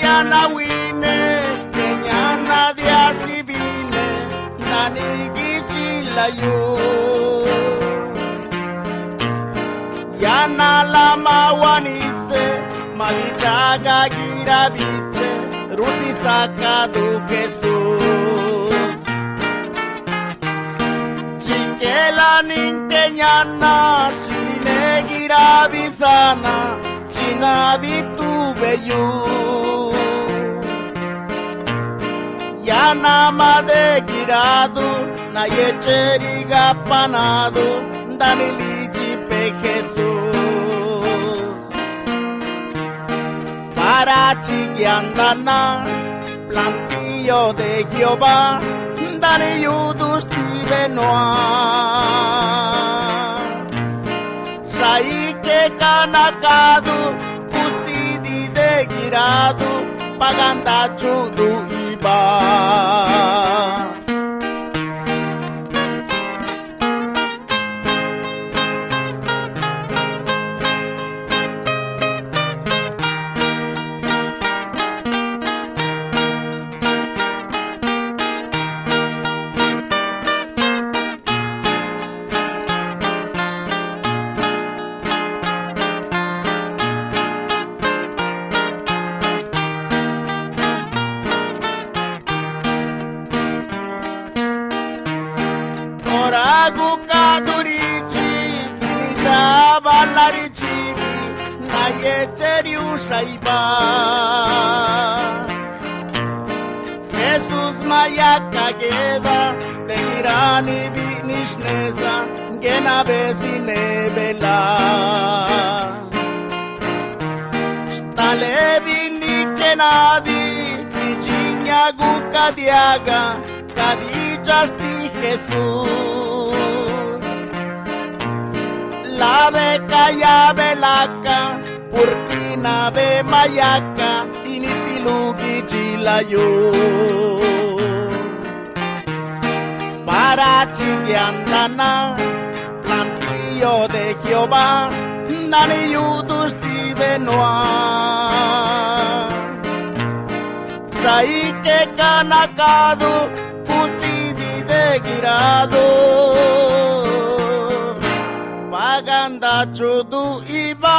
yana wine kenyana dia sibine nani gichila yo yana lama wanise malichaga girabiche rusi sacado Jesús chiquela ninkenyana sibine girabisana china bitubeyu yana made girado na yecheriga panado danilichi pe Jesús para chiquiandana plantillo de Jehová dani yudus tibenoa saike kanakadu kusidi de girado paganda chudu iba Oragu kadurici, pilija balarici, na yecheriu shaiba. Jesus maya kageda, de girani binishneza, gena besine bela. Stale bini kenadi, pichinya gukadiaga, kadijasti Jesús la beca ya belaca purpina be mayaca initilugi chilayo para chiquiandana plantillo de Jehová nani yudus tibenoa saike kanakadu girado paganda chudu iba